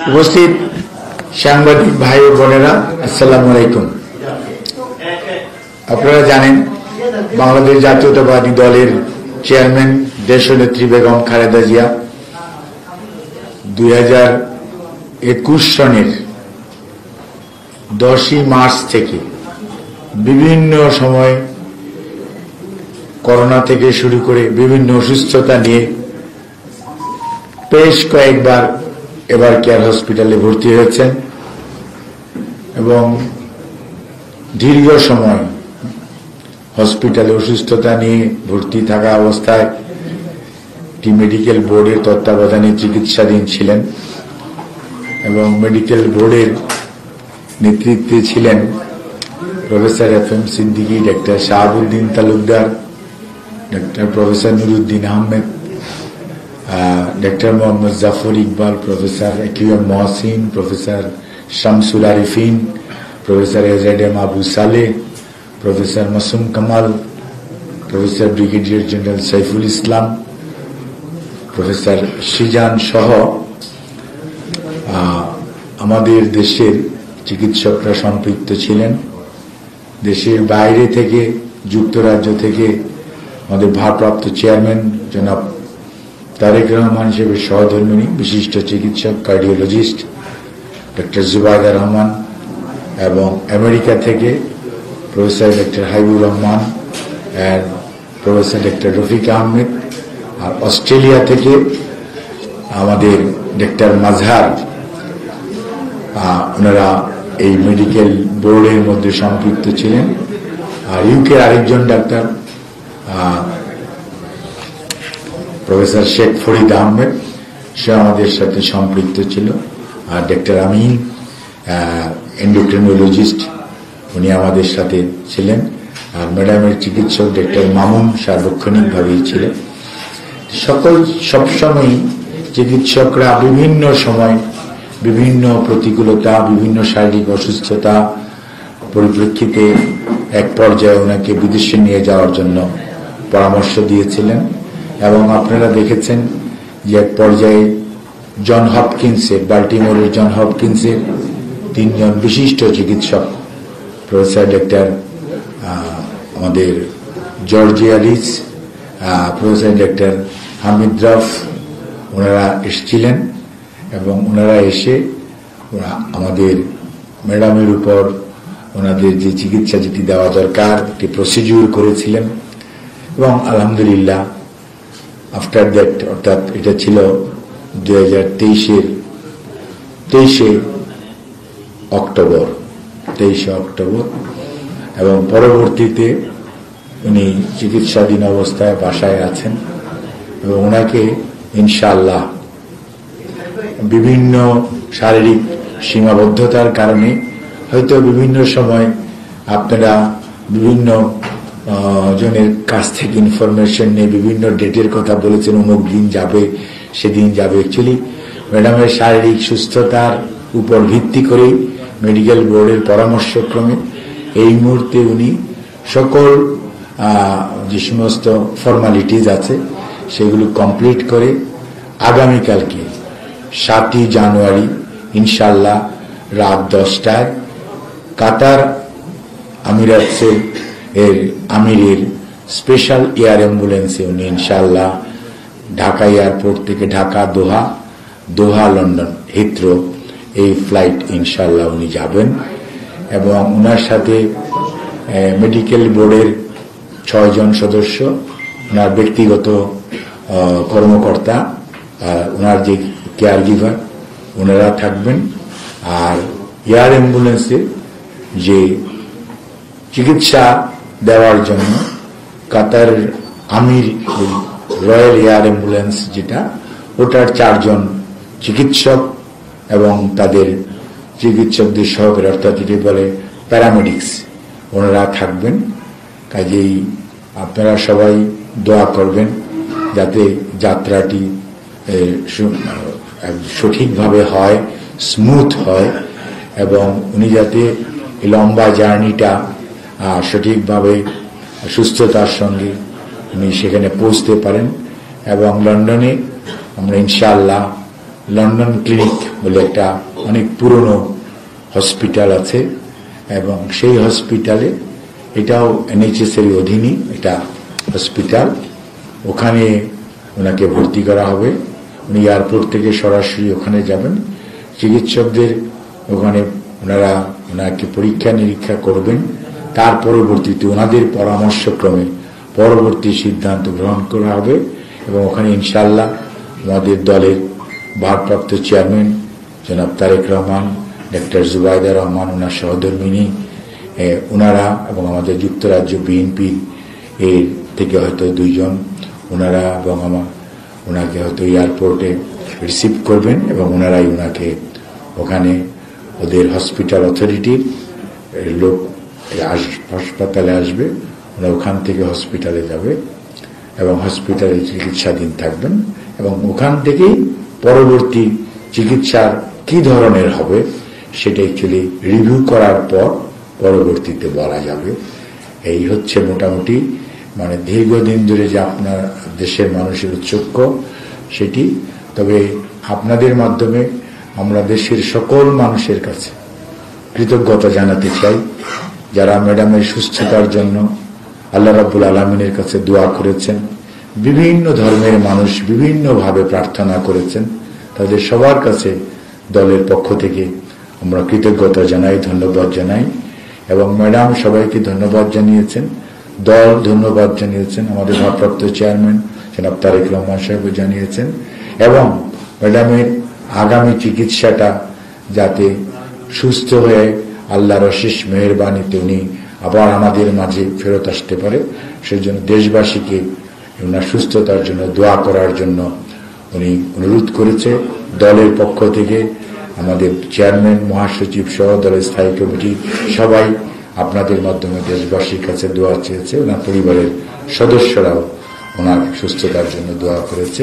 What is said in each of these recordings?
উপস্থিত সাংবাদিক ভাই ও বোনেরা, আসসালামু আলাইকুম। আপনারা জানেন বাংলাদেশ জাতীয়তাবাদী দলের চেয়ারম্যান দেশনেত্রী বেগম খালেদা জিয়া 2021 সনের 10ই মার্চ থেকে বিভিন্ন সময় করোনা থেকে শুরু করে বিভিন্ন অসুস্থতা নিয়ে বেশ কয়েকবার এবার কেয়ার হসপিটালে ভর্তি হয়েছেন এবং দীর্ঘ সময় হসপিটালে অসুস্থতা নিয়ে ভর্তি থাকা অবস্থায় একটি মেডিকেল বোর্ডের তত্ত্বাবধানে চিকিৎসাধীন ছিলেন এবং মেডিকেল বোর্ডের নেতৃত্বে ছিলেন professor FM Siddiqui, doctor Shahabuddin Talukdar, doctor professor Nuruddin Ahmed, doctor Mohammad Jafar Iqbal, professor AQM Mohsin, professor Shamsul Arefin, professor AZM Abu Saleh, professor Masum Kamal, professor brigadier general Saiful Islam, professor Sijan সহ আমাদের দেশের চিকিৎসকরা সম্পৃক্ত ছিলেন। দেশের বাইরে থেকে, যুক্তরাজ্য থেকে আমাদের ভারপ্রাপ্ত চেয়ারম্যান জনাব তারেক রহমান সাহেবের সহধর্মিণী বিশিষ্ট চিকিৎসক কার্ডিওলজিস্ট ডক্টর জুবাইদা রহমান, এবং আমেরিকা থেকে প্রফেসর ডক্টর হাবিবুর রহমান আর প্রফেসর ডক্টর রফিক আহমেদ, আর অস্ট্রেলিয়া থেকে আমাদের ডক্টর মাজহার, ওনারা এই মেডিকেল বোর্ডের মধ্যে সম্পৃক্ত ছিলেন। আর ইউকের আরেকজন ডাক্তার প্রফেসর শেখ ফরিদ আহমেদ, সে আমাদের সাথে সম্পৃক্ত ছিল। আর ডক্টর আমিন এন্ডোক্রিনোলজিস্ট, উনি আমাদের সাথে ছিলেন। আর ম্যাডামের চিকিৎসক ডক্টর মামুন সার্বক্ষণিকভাবেই ছিলেন। সবসময় চিকিৎসকরা বিভিন্ন সময় বিভিন্ন প্রতিকূলতা, বিভিন্ন শারীরিক অসুস্থতা পরিপ্রেক্ষিতে এক পর্যায়ে ওনাকে বিদেশে নিয়ে যাওয়ার জন্য পরামর্শ দিয়েছিলেন। এবং আপনারা দেখেছেন যে এক পর্যায়ে জন হপকিন্সের, বাল্টিমোরের জন হপকিন্সের 3 জন বিশিষ্ট চিকিৎসক, প্রফেসর ডক্টর আমাদের জর্জিয়া রিস, প্রফেসর ডক্টর হামিদ রফ, ওনারা এসেছিলেন এবং ওনারা এসে আমাদের ম্যাডামের উপর ওনাদের যে চিকিৎসা যেটি দেওয়া দরকার একটি প্রসিডিউর করেছিলেন। এবং আলহামদুলিল্লাহ আফটার দ্যাট, অর্থাৎ এটা ছিল 2023-23 অক্টোবর, এবং পরবর্তীতে উনি চিকিৎসাধীন অবস্থায় বাসায় আছেন এবং ওনাকে ইনশাআল্লাহ বিভিন্ন শারীরিক সীমাবদ্ধতার কারণে হয়তো বিভিন্ন সময় আপনারা বিভিন্ন জনের কাছ থেকে ইনফরমেশন নিয়ে বিভিন্ন ডেটের কথা বলেছেন, অমুক দিন যাবে, সেদিন যাবে। অ্যাকচুয়ালি ম্যাডামের শারীরিক সুস্থতার উপর ভিত্তি করেই মেডিকেল বোর্ডের পরামর্শক্রমে এই মুহূর্তে উনি সকল যে সমস্ত ফর্মালিটিজ আছে সেগুলো কমপ্লিট করে আগামীকালকে 7ই জানুয়ারি ইনশাআল্লাহ রাত 10টায় কাতার আমিরাতের আমিরের স্পেশাল এয়ার অ্যাম্বুলেন্সে উনি ইনশাআল্লাহ ঢাকা এয়ারপোর্ট থেকে ঢাকা, দোহা, লন্ডন, হিথ্রো এই ফ্লাইট ইনশাআল্লাহ উনি যাবেন। এবং ওনার সাথে মেডিকেল বোর্ডের 6 জন সদস্য, ওনার ব্যক্তিগত কর্মকর্তা, ওনার যে কেয়ার গিভার, ওনারা থাকবেন। আর এয়ার অ্যাম্বুলেন্সে যে চিকিৎসা দেওয়ার জন্য কাতার আমির রয়্যাল এয়ার অ্যাম্বুলেন্স যেটা, ওটার 4 জন চিকিৎসক এবং তাদের চিকিৎসকদের সহকারী, অর্থাৎ যেটি বলে প্যারামেডিক্স, ওনারা থাকবেন। কাজেই আপনারা সবাই দোয়া করবেন যাতে যাত্রাটি সঠিকভাবে হয়, স্মুথ হয়, এবং উনি যাতে লম্বা জার্নিটা সঠিকভাবে সুস্থতার সঙ্গে উনি সেখানে পৌঁছতে পারেন। এবং লন্ডনে আমরা ইনশাআল্লাহ লন্ডন ক্লিনিক বলে একটা অনেক পুরনো হসপিটাল আছে, এবং সেই হসপিটালে, এটাও NHS এর অধীনই এটা হসপিটাল, ওখানে ওনাকে ভর্তি করা হবে। উনি এয়ারপোর্ট থেকে সরাসরি ওখানে যাবেন। চিকিৎসকদের ওখানে ওনারা ওনাকে পরীক্ষা নিরীক্ষা করবেন, তার পরবর্তীতে ওনাদের পরামর্শক্রমে পরবর্তী সিদ্ধান্ত গ্রহণ করা হবে। এবং ওখানে ইনশাআল্লাহ আমাদের দলের ভারপ্রাপ্ত চেয়ারম্যান জনাব তারেক রহমান, ডক্টর জুবাইদা রহমান, ওনার সহধর্মিনী, ওনারা এবং আমাদের যুক্তরাজ্য বিএনপি এর থেকে হয়তো 2 জন ওনারা এবং ওনাকে হয়তো এয়ারপোর্টে রিসিভ করবেন, এবং ওনারাই ওনাকে ওখানে ওদের হসপিটাল অথরিটির লোক হাসপাতালে আসবে, ওরা ওখান থেকে হসপিটালে যাবে এবং হসপিটালে চিকিৎসাধীন থাকবেন, এবং ওখান থেকেই পরবর্তী চিকিৎসার কি ধরনের হবে সেটা অ্যাকচুয়ালি রিভিউ করার পর পরবর্তীতে বলা যাবে। এই হচ্ছে মোটামুটি মানে দীর্ঘদিন ধরে যে আপনার দেশের মানুষের উৎসুক সেটি। তবে আপনাদের মাধ্যমে আমরা দেশের সকল মানুষের কাছে কৃতজ্ঞতা জানাতে চাই, যারা ম্যাডামের সুস্থতার জন্য আল্লাহ রাব্বুল আলামিনের কাছে দোয়া করেছেন, বিভিন্ন ধর্মের মানুষ বিভিন্নভাবে প্রার্থনা করেছেন, তাদের সবার কাছে দলের পক্ষ থেকে আমরা কৃতজ্ঞতা জানাই, ধন্যবাদ জানাই। এবং ম্যাডাম সবাইকে ধন্যবাদ জানিয়েছেন, দল ধন্যবাদ জানিয়েছেন, আমাদের ভারপ্রাপ্ত চেয়ারম্যান জনাব তারেক রহমান সাহেব জানিয়েছেন, এবং ম্যাডামের আগামী চিকিৎসাটা যাতে সুস্থ হয়ে আল্লাহর অশেষ মেহেরবানিতে উনি আবার আমাদের মাঝে ফেরত আসতে পারে, সেজন্য দেশবাসীকে ওনার সুস্থতার জন্য দোয়া করার জন্য উনি অনুরোধ করেছে। দলের পক্ষ থেকে আমাদের চেয়ারম্যান, মহাসচিব সহ দলের স্থায়ী কমিটি সবাই আপনাদের মাধ্যমে দেশবাসীর কাছে দোয়া চেয়েছে। ওনার পরিবারের সদস্যরাও ওনার সুস্থতার জন্য দোয়া করেছে,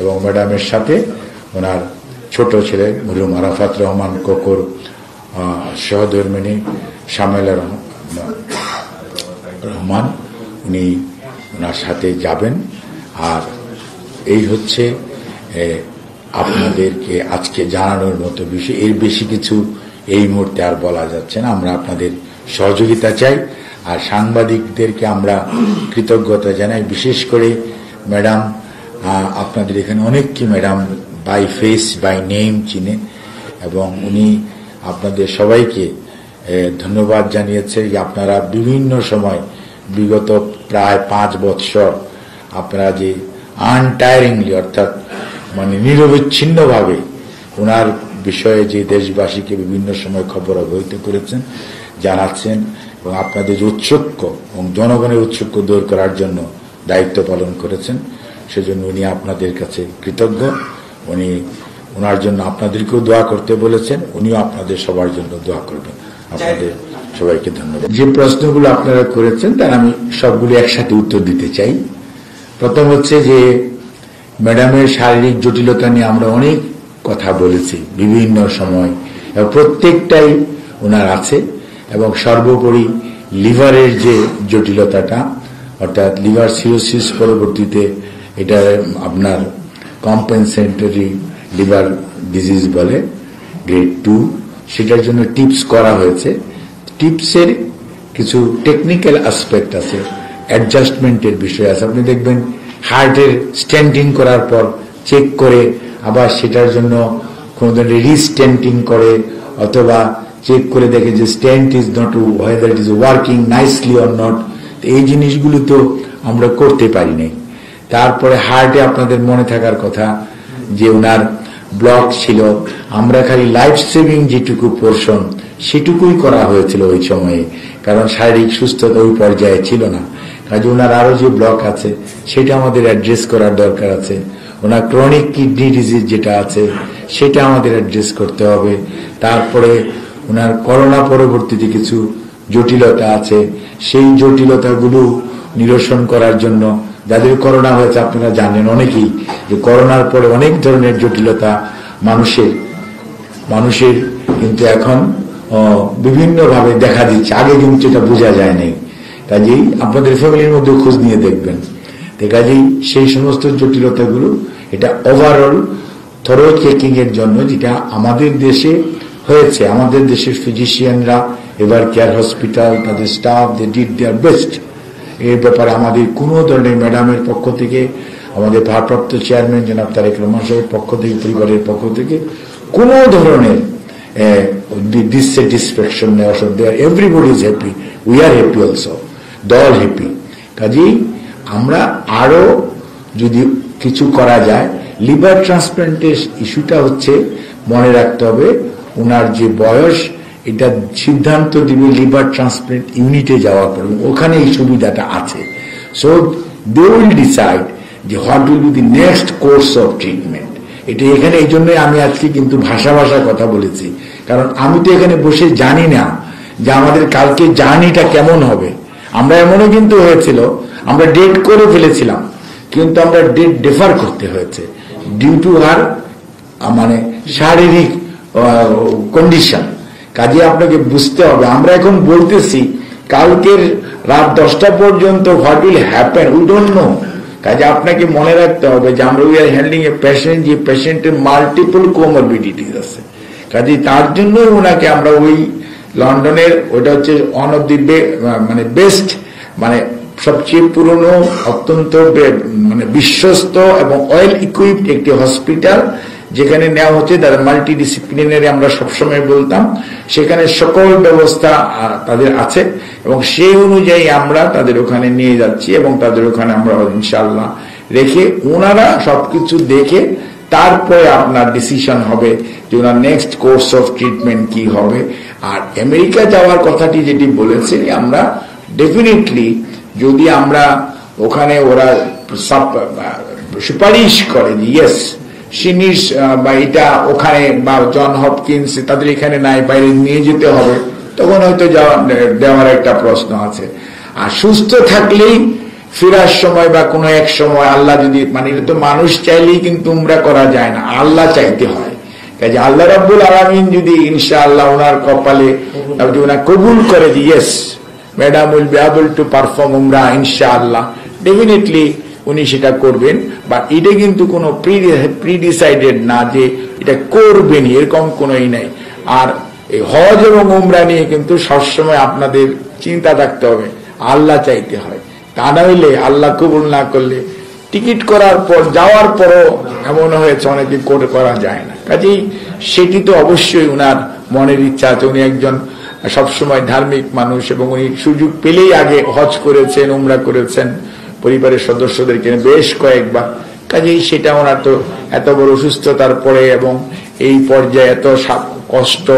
এবং ম্যাডামের সাথে ওনার ছোট ছেলে মরহুম আরাফাত রহমান কোকর সহধর্মিনী শামেলা রহমান, উনি ওনার সাথে যাবেন। আর এই হচ্ছে আপনাদেরকে আজকে জানানোর মতো বিষয়। এর বেশি কিছু এই মুহূর্তে আর বলা যাচ্ছে না। আমরা আপনাদের সহযোগিতা চাই, আর সাংবাদিকদেরকে আমরা কৃতজ্ঞতা জানাই। বিশেষ করে ম্যাডাম, আপনাদের এখানে অনেককে madam by face by name চিনে, এবং উনি আপনাদের সবাইকে ধন্যবাদ জানিয়েছে যে আপনারা বিভিন্ন সময় বিগত প্রায় 5 বৎসর আপনারা যে আনটায়ারিংলি অর্থাৎ মানে নিরবচ্ছিন্নভাবে ওনার বিষয়ে যে দেশবাসীকে বিভিন্ন সময় খবর অবহিত করেছেন, জানাচ্ছেন, এবং আপনাদের যে উৎসুক এবং জনগণের উৎসুক দূর করার জন্য দায়িত্ব পালন করেছেন, সেজন্য উনি আপনাদের কাছে কৃতজ্ঞ। উনি ওনার জন্য আপনাদেরকেও দোয়া করতে বলেছেন, উনিও আপনাদের সবার জন্য দোয়া করবেন। আপনাদের সবাইকে ধন্যবাদ। যে প্রশ্নগুলো আপনারা করেছেন তার আমি সবগুলো একসাথে উত্তর দিতে চাই। প্রথম হচ্ছে যে ম্যাডামের শারীরিক জটিলতা নিয়ে আমরা অনেক কথা বলেছি বিভিন্ন সময়, এবং প্রত্যেকটাই ওনার আছে, এবং সর্বোপরি লিভারের যে জটিলতাটা অর্থাৎ লিভার সিরোসিস পরবর্তীতে এটা আপনার কম্পেনসেটরি লিভার ডিজিজ বলে গ্রেড 2, সেটার জন্য টিপস করা হয়েছে। টিপসের কিছু টেকনিক্যাল অ্যাসপেক্ট আছে, অ্যাডজাস্টমেন্টের বিষয় আছে। আপনি দেখবেন হার্টের স্ট্যান্টিং করার পর চেক করে আবার সেটার জন্য কোনো ধরনের রিস্ট্যান্টিং করে, অথবা চেক করে দেখে যে stent is not whether it is working nicely or not. এই জিনিসগুলো তো আমরা করতে পারি নাই। তারপরে হার্টে আপনাদের মনে থাকার কথা যে ওনার ব্লক ছিল, আমরা খালি লাইফ সেভিং যেটুকু পোর্শন সেটুকুই করা হয়েছিল ওই সময়ে, কারণ শারীরিক সুস্থতা ওই পর্যায়ে ছিল না। কাজে ওনার আরো যে ব্লক আছে সেটা আমাদের অ্যাড্রেস করার দরকার আছে। ওনার ক্রনিক কিডনি ডিজিজ যেটা আছে সেটা আমাদের অ্যাড্রেস করতে হবে। তারপরে ওনার করোনা পরবর্তীতে কিছু জটিলতা আছে, সেই জটিলতাগুলো নিরসন করার জন্য, যাদের করোনা হয়েছে আপনারা জানেন অনেকেই যে করোনার পরে অনেক ধরনের জটিলতা মানুষের কিন্তু এখন বিভিন্নভাবে দেখা দিচ্ছে, আগে কিন্তু এটা বোঝা যায় নাই। কাজেই আপনাদের ফ্যামিলির মধ্যে খোঁজ নিয়ে দেখবেন। কাজেই সেই সমস্ত জটিলতাগুলো এটা ওভারঅল থরো চেকিং এর জন্য, যেটা আমাদের দেশে হয়েছে। আমাদের দেশের ফিজিশিয়ানরা এবার কেয়ার হসপিটাল, তাদের staff, they did their best. এর ব্যাপারে আমাদের কোনো ধরনের, ম্যাডামের পক্ষ থেকে, আমাদের ভারপ্রাপ্ত চেয়ারম্যান জনাব তারেক রহমান সাহেবের পক্ষ থেকে, পরিবারের পক্ষ থেকে কোনো ধরনের ডিসস্যাটিসফ্যাকশন নেওয়া সত্ত্বেও everybody is happy, we are happy also, দল হ্যাপি। কাজেই আমরা আরো যদি কিছু করা যায়, লিভার ট্রান্সপ্লান্টের ইস্যুটা হচ্ছে মনে রাখতে হবে, ওনার যে বয়স, এটা সিদ্ধান্ত দিবে লিভার ট্রান্সপ্লান্ট ইউনিটে যাওয়ার পর, ওখানে এই সুবিধাটা আছে। সো দে উইল ডিসাইড যে what will be the next course of treatment. এটা এখানে এই জন্যই আমি আজকে কিন্তু ভাষা কথা বলেছি, কারণ আমি তো এখানে বসে জানি না যে আমাদের কালকে জার্নিটা কেমন হবে। আমরা এমনও কিন্তু হয়েছিল, আমরা ডেট করে ফেলেছিলাম, কিন্তু আমরা ডেট ডেফার করতে হয়েছে ডিউ টু হার মানে শারীরিক কন্ডিশন। কাজে আপনাকে বুঝতে হবে, আমরা এখন বলতেছি কালকের রাত 10টা পর্যন্ত what will happen we don't know. কাজে আপনাকে মনে রাখতে হবে যে আমরা we are handling a patient, যে পেশেন্টের মাল্টিপল কোমরবিডিটিস আছে। কাজে তার জন্য ওনাকে আমরা ওই লন্ডনের, ওটা হচ্ছে ওয়ান অফ দি মানে বেস্ট, মানে সবচেয়ে পুরনো, অত্যন্ত মানে বিশ্বস্ত এবং ওয়েল ইকুইপড একটি হসপিটাল, যেখানে নেওয়া হচ্ছে তারা মাল্টিডিসিপ্লিনারি, আমরা সবসময় বলতাম। সেখানে সকল ব্যবস্থা তাদের আছে এবং সেই অনুযায়ী আমরা তাদের ওখানে নিয়ে যাচ্ছি এবং তাদের ওখানে আমরা ইনশাআল্লাহ রেখে, ওনারা সবকিছু দেখে তারপরে আপনার ডিসিশন হবে যে ওনার নেক্সট কোর্স অফ ট্রিটমেন্ট কি হবে। আর আমেরিকা যাওয়ার কথাটি যেটি বলেছে, আমরা ডেফিনেটলি যদি আমরা ওখানে ওরা সুপারিশ করে যে ইয়েস সিনিস বা এটা ওখানে বা জন হপকিন্স তাদের এখানে নাই, বাইরে নিয়ে যেতে হবে, তখন হয়তো দেওয়ার একটা প্রশ্ন আছে। আর সুস্থ থাকলেই ফেরার সময় বা কোনো এক সময় আল্লাহ যদি, মানে এটা তো মানুষ চাইলেই কিন্তু উমরা করা যায় না, আল্লাহ চাইতে হয়। কাজে আল্লাহ রাব্বুল আলামিন যদি ইনশাআল্লাহ ওনার কপালে ওনার কবুল করে যে yes madam will be able to perform উমরা ইনশাআল্লাহ, ডেফিনেটলি উনি সেটা করবেন। বা এটা কিন্তু কোনো প্রিডিসাইডেড না যে এটা করবেন, এরকম কোনোই নাই। আর এই হজ এবং উমরা নিয়ে কিন্তু সবসময় আপনাদের চিন্তা থাকতে হবে, আল্লাহ চাইতে হয়। তা না হইলে আল্লাহ কবুল না করলে টিকিট করার পর যাওয়ার পরও এমন হয়েছে অনেকে করা যায় না। কাজেই সেটি তো অবশ্যই উনার মনের ইচ্ছা আছে। উনি একজন সবসময় ধার্মিক মানুষ এবং উনি সুযোগ পেলেই আগে হজ করেছেন, উমরা করেছেন পরিবারের সদস্যদেরকে বেশ কয়েকবার। কাজেই সেটা ওনার তো এত বড় অসুস্থতার পরে এবং এই পর্যায়ে এত কষ্ট,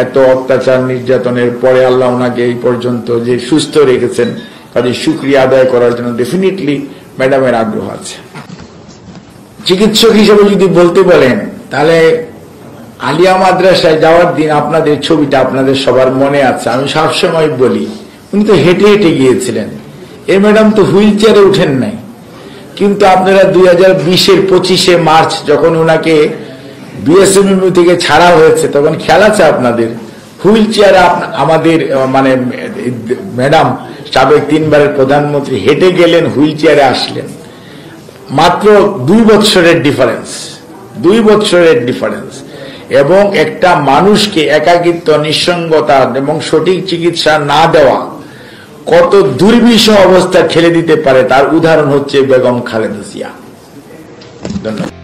এত অত্যাচার নির্যাতনের পরে আল্লাহ ওনাকে এই পর্যন্ত যে সুস্থ রেখেছেন, কাজে শুকরিয়া আদায় করার জন্য ডেফিনেটলি ম্যাডামের আগ্রহ আছে। চিকিৎসক হিসেবে যদি বলতে বলেন, তাহলে আলিয়া মাদ্রাসায় যাওয়ার দিন আপনাদের ছবিটা আপনাদের সবার মনে আছে। আমি সবসময় বলি উনি তো হেঁটে হেঁটে গিয়েছিলেন, এই ম্যাডাম তো হুইল চেয়ারে উঠেন নাই। কিন্তু আপনারা 2020-এর 25শে মার্চ যখন ওনাকে বিএসএমইউ থেকে ছাড়া হয়েছে, তখন খেয়াল আছে আপনাদের, হুইল চেয়ারে আমাদের মানে ম্যাডাম সাবেক 3বারের প্রধানমন্ত্রী হেঁটে গেলেন, হুইল চেয়ারে আসলেন। মাত্র 2 বছরের ডিফারেন্স, 2 বছরের ডিফারেন্স। এবং একটা মানুষকে একাকিত্ব, নিঃসঙ্গতা এবং সঠিক চিকিৎসা না দেওয়া কত দুর্বিষহ অবস্থা ঠেলে দিতে পারে, তার উদাহরণ হচ্ছে বেগম খালেদা জিয়া। ধন্যবাদ।